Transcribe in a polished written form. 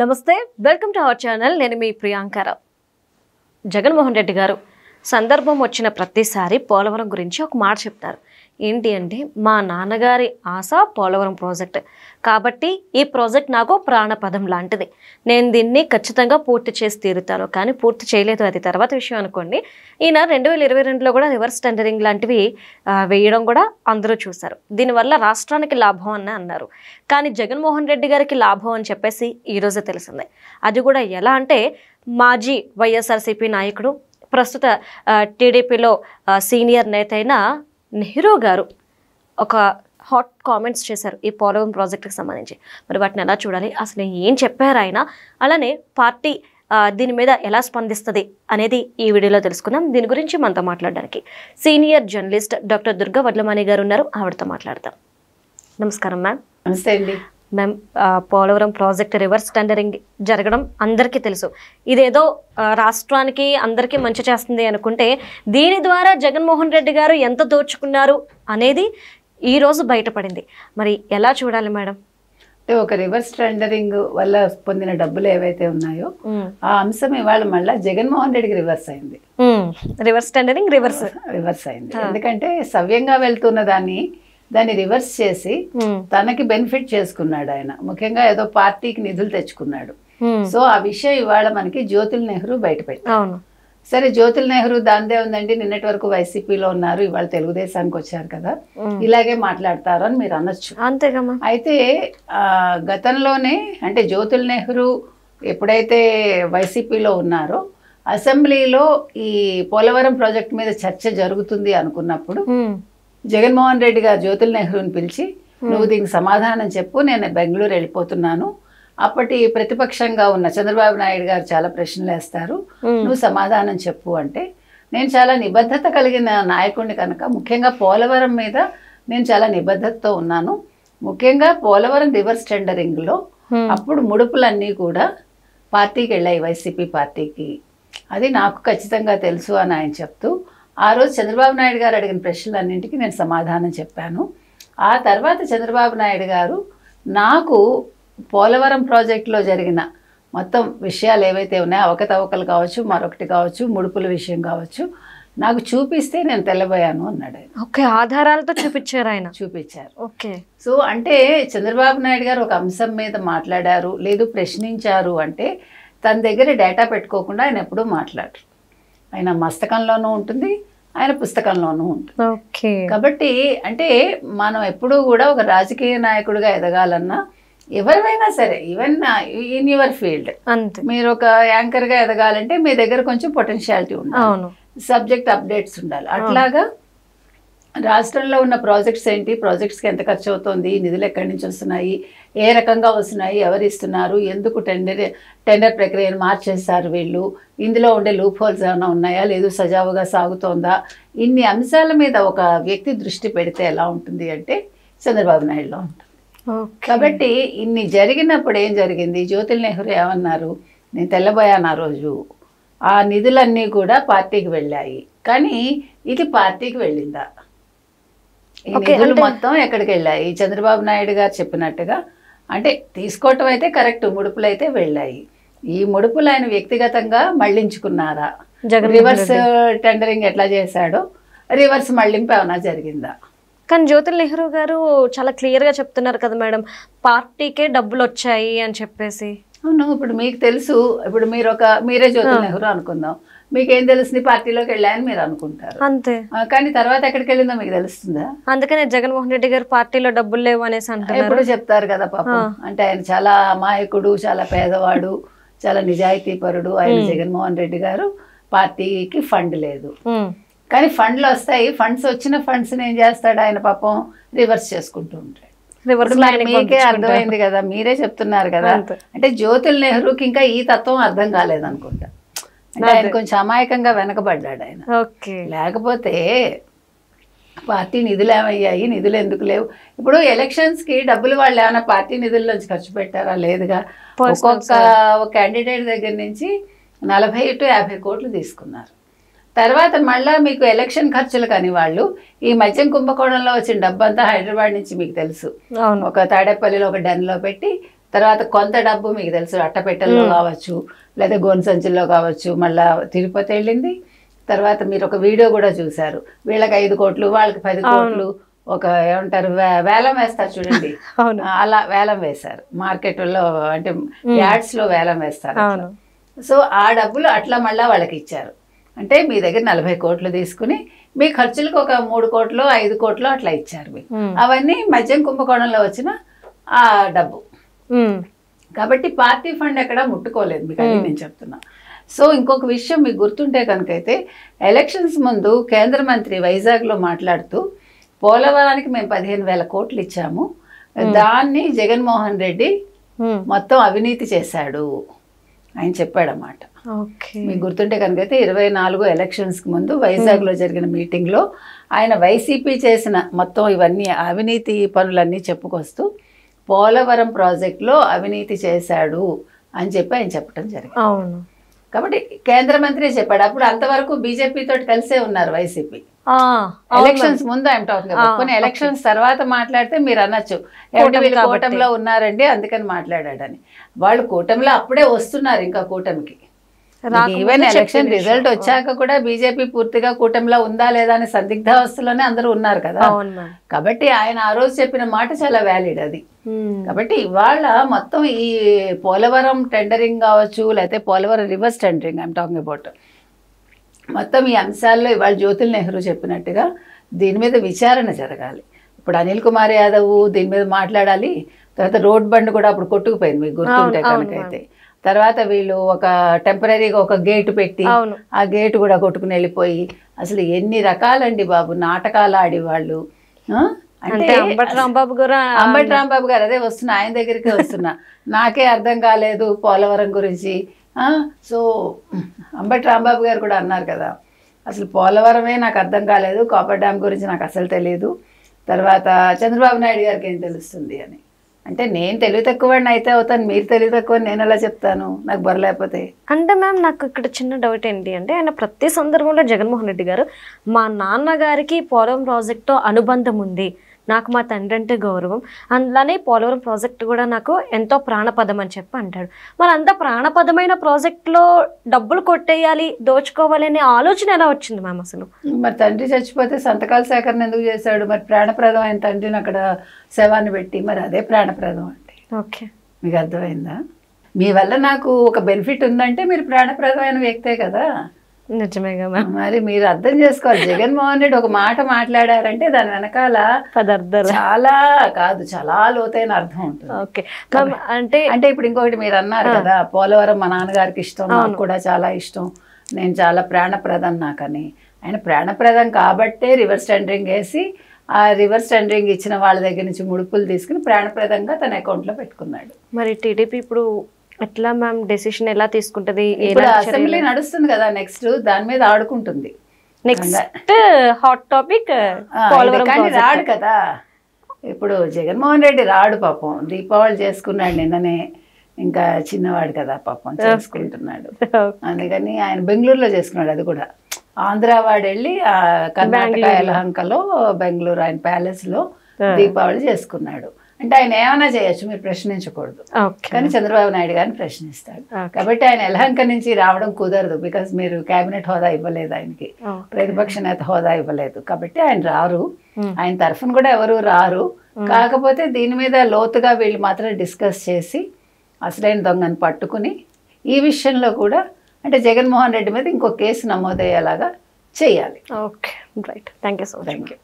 నమస్తే, welcome to our channel. నేను మీ ప్రియాంకరావు. జగన్మోహన్ రెడ్డి గారు సందర్భం వచ్చిన ప్రతిసారి పోలవరం గురించి ఒక మాట చెప్తారు. ఏంటి అంటే, మా నాన్నగారి ఆశ పోలవరం ప్రాజెక్ట్ కాబట్టి ఈ ప్రాజెక్ట్ నాకు ప్రాణపదం లాంటిది, నేను దీన్ని ఖచ్చితంగా పూర్తి చేసి తీరుతాను. కానీ పూర్తి చేయలేదు, అది తర్వాత విషయం అనుకోండి. ఈయన 2022లో కూడా రివర్స్ టెండరింగ్ లాంటివి వేయడం కూడా అందరూ చూశారు. దీనివల్ల రాష్ట్రానికి లాభం అని అన్నారు. కానీ జగన్మోహన్ రెడ్డి గారికి లాభం అని చెప్పేసి ఈరోజే తెలిసిందే. అది కూడా ఎలా అంటే, మాజీ వైఎస్ఆర్సీపీ నాయకుడు, ప్రస్తుత టీడీపీలో సీనియర్ నేత అయిన నెహ్రూ గారు ఒక హాట్ కామెంట్స్ చేశారు ఈ పోలవరం ప్రాజెక్టుకి సంబంధించి. మరి వాటిని ఎలా చూడాలి, అసలు ఏం చెప్పారు ఆయన, అలానే పార్టీ దీని మీద ఎలా స్పందిస్తుంది అనేది ఈ వీడియోలో తెలుసుకుందాం. దీని గురించి మనతో మాట్లాడడానికి senior journalist doctor Durga Vadlamani గారు ఉన్నారు. ఆవిడతో మాట్లాడతాం. నమస్కారం మ్యామ్. నమస్తే అండి ma'am. Polavaram project reverse tendering జరగడం అందరికీ తెలుసు. ఇదేదో రాష్ట్రానికి అందరికీ మంచి చేస్తుంది అనుకుంటే, దీని ద్వారా జగన్మోహన్ రెడ్డి గారు ఎంత దోచుకున్నారు అనేది ఈరోజు బయటపడింది. మరి ఎలా చూడాలి మేడం? అంటే ఒక రివర్స్ టెండరింగ్ వల్ల పొందిన డబ్బులు ఏవైతే ఉన్నాయో ఆ అంశం ఇవాళ మళ్ళీ జగన్మోహన్ రెడ్డికి రివర్స్ అయింది. రివర్స్ టెండరింగ్ రివర్స్ అయింది. ఎందుకంటే సవ్యంగా వెళ్తున్న దాన్ని రివర్స్ చేసి తనకి బెనిఫిట్ చేసుకున్నాడు ఆయన. ముఖ్యంగా ఏదో పార్టీకి నిధులు తెచ్చుకున్నాడు. సో ఆ విషయం ఇవాళ మనకి జ్యోతుల్ నెహ్రూ బయటపెట్టారు. సరే, జ్యోతుల్ నెహ్రూ దాందే ఉందండి, నిన్నటి వరకు వైసీపీలో ఉన్నారు, ఇవాళ తెలుగుదేశానికి వచ్చారు కదా, ఇలాగే మాట్లాడతారు అని మీరు అనొచ్చు. అంతేగా. అయితే గతంలోనే అంటే జ్యోతుల్ నెహ్రూ ఎప్పుడైతే వైసీపీలో ఉన్నారో అసెంబ్లీలో ఈ పోలవరం ప్రాజెక్ట్ మీద చర్చ జరుగుతుంది అనుకున్నప్పుడు జగన్మోహన్ రెడ్డి గారు జ్యోతుల్ నెహ్రూని పిలిచి, నువ్వు దీనికి సమాధానం చెప్పు, నేను బెంగళూరు వెళ్ళిపోతున్నాను, అప్పటి ప్రతిపక్షంగా ఉన్న చంద్రబాబు నాయుడు గారు చాలా ప్రశ్నలు వేస్తారు, నువ్వు సమాధానం చెప్పు అంటే, నేను చాలా నిబద్ధత కలిగిన నాయకుడిని కనుక ముఖ్యంగా పోలవరం మీద నేను చాలా నిబద్ధతతో ఉన్నాను. ముఖ్యంగా పోలవరం రివర్స్ టెండరింగ్లో అప్పుడు ముడుపులన్నీ కూడా పార్టీకి వెళ్ళాయి, వైసీపీ పార్టీకి, అది నాకు ఖచ్చితంగా తెలుసు అని ఆయన చెప్తూ, ఆ రోజు చంద్రబాబు నాయుడు గారు అడిగిన ప్రశ్నలన్నింటికి నేను సమాధానం చెప్పాను. ఆ తర్వాత చంద్రబాబు నాయుడు గారు నాకు పోలవరం ప్రాజెక్టులో జరిగిన మొత్తం విషయాలు ఏవైతే ఉన్నాయో, అవకతవకలు కావచ్చు, మరొకటి కావచ్చు, ముడుపుల విషయం కావచ్చు, నాకు చూపిస్తే నేను తెల్లబోయాను అన్నాడు ఆయన. ఓకే, ఆధారాలతో చూపించారు ఆయన. చూపించారు. ఓకే. సో అంటే చంద్రబాబు నాయుడు గారు ఒక అంశం మీద మాట్లాడారు, లేదు ప్రశ్నించారు అంటే తన దగ్గర డేటా పెట్టుకోకుండా ఆయన ఎప్పుడూ మాట్లాడరు. ఆయన మస్తకంలోనూ ఉంటుంది, ఆయన పుస్తకంలోనూ ఉంటుంది. ఓకే. కాబట్టి అంటే మనం ఎప్పుడూ కూడా ఒక రాజకీయ నాయకుడిగా ఎదగాలన్నా, ఎవరైనా సరే, ఈవెన్ ఇన్ యువర్ ఫీల్డ్, మీరు ఒక యాంకర్గా ఎదగాలంటే మీ దగ్గర కొంచెం పొటెన్షియాలిటీ ఉండాలి, సబ్జెక్ట్ అప్డేట్స్ ఉండాలి. అట్లాగా రాష్ట్రంలో ఉన్న ప్రాజెక్ట్స్ ఏంటి, ప్రాజెక్ట్స్కి ఎంత ఖర్చు అవుతుంది, నిధులు ఎక్కడి నుంచి వస్తున్నాయి, ఏ రకంగా వస్తున్నాయి, ఎవరు ఇస్తున్నారు, ఎందుకు టెండర్ ప్రక్రియను మార్చేస్తారు వీళ్ళు, ఇందులో ఉండే లూప్ హోల్స్ ఏమైనా ఉన్నాయా, లేదు సజావుగా సాగుతోందా, ఇన్ని అంశాల మీద ఒక వ్యక్తి దృష్టి పెడితే ఎలా ఉంటుంది అంటే చంద్రబాబు నాయుడులో ఉంటుంది. కాబట్టి ఇన్ని జరిగినప్పుడు ఏం జరిగింది, జ్యోతుల్ నెహ్రూ ఏమన్నారు, నేను తెల్లబోయాను ఆ రోజు, ఆ నిధులన్నీ కూడా పార్టీకి వెళ్ళాయి, కానీ ఇది పార్టీకి వెళ్ళిందా, ఈ నిధులు మొత్తం ఎక్కడికి వెళ్ళాయి, చంద్రబాబు నాయుడు గారు చెప్పినట్టుగా అంటే తీసుకోవటం అయితే కరెక్ట్, ముడుపులు అయితే వెళ్ళాయి, ఈ ముడుపులు ఆయన వ్యక్తిగతంగా మళ్లించుకున్నారా, రివర్స్ టెండరింగ్ ఎట్లా చేశాడో రివర్స్ మళ్లింపు ఏమైనా జరిగిందా? కానీ జ్యోతుల్ నెహ్రూ గారు చాలా క్లియర్గా చెప్తున్నారు కదా మేడం, పార్టీకే డబ్బులు వచ్చాయి అని చెప్పేసి. అవును, ఇప్పుడు మీకు తెలుసు, ఇప్పుడు మీరే జ్యోతుల్ నెహ్రూ అనుకుందాం, మీకేం తెలుస్తుంది, పార్టీలోకి వెళ్ళాయని మీరు అనుకుంటారు అంతే, కానీ తర్వాత ఎక్కడికి వెళ్ళిందో మీకు తెలుస్తుందా? అందుకనే జగన్మోహన్ రెడ్డి గారు పార్టీలో డబ్బులు లేవు అనేసి అంటారు. ఎప్పుడు చెప్తారు కదా పాపం, అంటే ఆయన చాలా అమాయకుడు, చాలా పేదవాడు, చాలా నిజాయితీ పరుడు ఆయన జగన్మోహన్ రెడ్డి గారు, పార్టీకి ఫండ్ లేదు, కానీ ఫండ్లు వస్తాయి, ఫండ్స్ వచ్చిన ఫండ్స్ ఏం చేస్తాడు ఆయన పాపం, రివర్స్ చేసుకుంటూ ఉంటాడు. మీకే అర్థమైంది కదా, మీరే చెప్తున్నారు కదా, అంటే జ్యోతుల్ నెహ్రూకి ఇంకా ఈ తత్వం అర్థం కాలేదనుకుంటా, అంటే ఆయన కొంచెం అమాయకంగా వెనకబడ్డాడు ఆయన. లేకపోతే పార్టీ నిధులు ఏమయ్యాయి, నిధులు ఎందుకు లేవు, ఇప్పుడు ఎలక్షన్స్ కి డబ్బులు వాళ్ళు ఏమైనా పార్టీ నిధుల్లోంచి ఖర్చు పెట్టారా? లేదుగా. ఒక్కొక్క క్యాండిడేట్ దగ్గర నుంచి 40 to 50 కోట్లు తీసుకున్నారు. తర్వాత మళ్ళీ మీకు ఎలక్షన్ ఖర్చులు కానీ వాళ్ళు ఈ మద్యం కుంభకోణంలో వచ్చిన డబ్బంతా హైదరాబాద్ నుంచి మీకు తెలుసు, ఒక తాడేపల్లిలో ఒక డెన్లో పెట్టి తర్వాత కొంత డబ్బు మీకు తెలుసు అట్టపెట్టెల్లో కావచ్చు, లేదా గోను సంచుల్లో కావచ్చు, మళ్ళీ తిరుపతి వెళ్ళింది. తర్వాత మీరు ఒక వీడియో కూడా చూసారు, వీళ్ళకి 5 కోట్లు వాళ్ళకి 10 కోట్లు ఒక ఏమంటారు వేలం వేస్తారు చూడండి, అలా వేలం వేశారు మార్కెట్లో, అంటే యాడ్స్ లో వేలం వేస్తారు. సో ఆ డబ్బులు అట్లా మళ్ళీ వాళ్ళకి ఇచ్చారు. అంటే మీ దగ్గర 40 కోట్లు తీసుకుని మీ ఖర్చులకు ఒక 3 కోట్లు 5 కోట్లు అట్లా ఇచ్చారు మీకు. అవన్నీ మద్యం కుంభకోణంలో వచ్చిన ఆ డబ్బు. కాబట్టి పార్టీ ఫండ్ ఎక్కడ ముట్టుకోలేదు మీకు, అది నేను చెప్తున్నా. సో ఇంకొక విషయం మీకు గుర్తుంటే కనుకైతే ఎలక్షన్స్ ముందు కేంద్ర మంత్రి వైజాగ్లో మాట్లాడుతూ పోలవరానికి మేము 15,000 కోట్లు ఇచ్చాము, దాన్ని జగన్మోహన్ రెడ్డి మొత్తం అవినీతి చేశాడు ఆయన చెప్పాడన్నమాట. మీకు గుర్తుంటే కనుకైతే 24 ఎలక్షన్స్కి ముందు వైజాగ్లో జరిగిన మీటింగ్లో ఆయన వైసీపీ చేసిన మొత్తం ఇవన్నీ అవినీతి పనులన్నీ చెప్పుకొస్తూ పోలవరం ప్రాజెక్టులో అవినీతి చేశాడు అని చెప్పి ఆయన చెప్పడం జరిగింది. కాబట్టి కేంద్ర మంత్రి చెప్పాడు. అప్పుడు అంతవరకు బీజేపీ తోటి కలిసే ఉన్నారు వైసీపీ. ఎలక్షన్స్ ముందు ఐఎమ్ టాకింగ్ అబౌట్. కొన్ని ఎలక్షన్స్ తర్వాత మాట్లాడితే మీరు అనొచ్చు ఏమంటే వీళ్ళు కూటమిలో ఉన్నారండి అందుకని మాట్లాడాడని. వాళ్ళు కూటమిలో అప్పుడే వస్తున్నారు ఇంకా కూటమికి. ఈవెన్ ఎలక్షన్ రిజల్ట్ వచ్చాక కూడా బీజేపీ పూర్తిగా కూటమిలో ఉందా లేదా అని సందిగ్ధావస్థలోనే అందరూ ఉన్నారు కదా. కాబట్టి ఆయన ఆ రోజు చెప్పిన మాట చాలా వ్యాలిడ్ అది. కాబట్టి ఇవాళ మొత్తం ఈ పోలవరం టెండరింగ్ కావచ్చు, లేకపోతే Polavaram reverse tendering I'm talking about, మొత్తం ఈ అంశాల్లో ఇవాళ జ్యోతుల్ నెహ్రూ చెప్పినట్టుగా దీని మీద విచారణ జరగాలి. ఇప్పుడు అనిల్ కుమార్ యాదవ్ దీని మీద మాట్లాడాలి. తర్వాత రోడ్ బండ్ కూడా అప్పుడు కొట్టుకుపోయింది మీకు గుర్తుంటే కనుకైతే. తర్వాత వీళ్ళు ఒక టెంపరీగా ఒక గేటు పెట్టి ఆ గేటు కూడా కొట్టుకుని వెళ్ళిపోయి అసలు ఎన్ని రకాలండి బాబు నాటకాలు ఆడేవాళ్ళు. అంటే అంబటి రాంబాబు గారు అదే వస్తున్నా, ఆయన దగ్గరికి వస్తున్నా, నాకే అర్థం కాలేదు పోలవరం గురించి. సో అంబటి రాంబాబు గారు కూడా అన్నారు కదా అసలు పోలవరమే నాకు అర్థం కాలేదు, కాపర్ డ్యామ్ గురించి నాకు అసలు తెలియదు, తర్వాత చంద్రబాబు నాయుడు గారికి ఏం తెలుస్తుంది అని. అంటే నేను తెలివి తక్కువని అయితే అవుతాను, మీరు తెలివి తక్కువ నేను ఎలా చెప్తాను నాకు బరలేకపోతే. అంటే మ్యామ్ నాకు ఇక్కడ చిన్న డౌట్ ఏంటి అంటే ఆయన ప్రతి సందర్భంలో జగన్మోహన్ రెడ్డి గారు మా నాన్నగారికి పోలవరం ప్రాజెక్టుతో అనుబంధం ఉంది, నాకు మా తండ్రి అంటే గౌరవం, అందులోనే పోలవరం ప్రాజెక్ట్ కూడా నాకు ఎంతో ప్రాణపదం అని చెప్పి అంటాడు. మరి అంత ప్రాణపదమైన ప్రాజెక్టులో డబ్బులు కొట్టేయాలి దోచుకోవాలి అనే ఆలోచన ఎలా వచ్చింది మ్యామ్ అసలు? మరి తండ్రి చచ్చిపోతే సంతకాల సేకరణ ఎందుకు చేశాడు? మరి ప్రాణప్రదం అయిన తండ్రిని అక్కడ శవాన్ని పెట్టి మరి అదే ప్రాణప్రదం అంటే. ఓకే మీకు అర్థమైందా? మీ వల్ల నాకు ఒక బెనిఫిట్ ఉందంటే మీరు ప్రాణప్రదమైన వ్యక్తే కదా. నిజమేగా మరి మీరు అర్థం చేసుకోవాలి. జగన్మోహన్ రెడ్డి ఒక మాట మాట్లాడారంటే దాని వెనకాల చాలా కాదు చాలా లోతైన అర్థం ఉంటుంది. అంటే అంటే ఇప్పుడు ఇంకొకటి మీరు అన్నారు కదా పోలవరం మా నాన్నగారికి ఇష్టం, నాకు కూడా చాలా ఇష్టం, నేను చాలా ప్రాణప్రదం నాకని. ఆయన ప్రాణప్రదం కాబట్టే రివర్స్ టెండరింగ్ వేసి ఆ రివర్స్ టెండరింగ్ ఇచ్చిన వాళ్ళ దగ్గర నుంచి ముడుపులు తీసుకుని ప్రాణప్రదంగా తన అకౌంట్లో పెట్టుకున్నాడు. మరి టీడీపీ ఇప్పుడు ఎట్లా మ్యామ్ డెసిషన్ ఎలా తీసుకుంటది? అసెంబ్లీ నడుస్తుంది కదా నెక్స్ట్ దాని మీద ఆడుకుంటుంది. నెక్స్ట్ హాట్ టాపిక్ కానీ రాడు కదా ఇప్పుడు జగన్మోహన్ రెడ్డి రాడు పాపం. దీపావళి చేసుకున్నాడు నిన్ననే, ఇంకా చిన్నవాడు కదా పాపం చేసుకుంటున్నాడు. అందుకని ఆయన బెంగళూరులో చేసుకున్నాడు. అది కూడా ఆంధ్ర వాడు వెళ్ళి కర్ణాటక యలహంకలో బెంగళూరు ఆయన ప్యాలెస్ లో దీపావళి చేసుకున్నాడు. అంటే ఆయన ఏమైనా చేయొచ్చు, మీరు ప్రశ్నించకూడదు. కానీ చంద్రబాబు నాయుడు గారిని ప్రశ్నిస్తాడు. కాబట్టి ఆయన యలహంక నుంచి రావడం కుదరదు, బికాస్ మీరు కేబినెట్ హోదా ఇవ్వలేదు ఆయనకి, ప్రతిపక్ష నేత హోదా ఇవ్వలేదు. కాబట్టి ఆయన రారు, ఆయన తరఫున కూడా ఎవరు రారు. కాకపోతే దీని మీద లోతుగా వీళ్ళు మాత్రం డిస్కస్ చేసి అసలైన దొంగను పట్టుకుని ఈ విషయంలో కూడా అంటే జగన్మోహన్ రెడ్డి మీద ఇంకో కేసు నమోదయ్యేలాగా చేయాలి. Okay right, thank you so much. Thank you.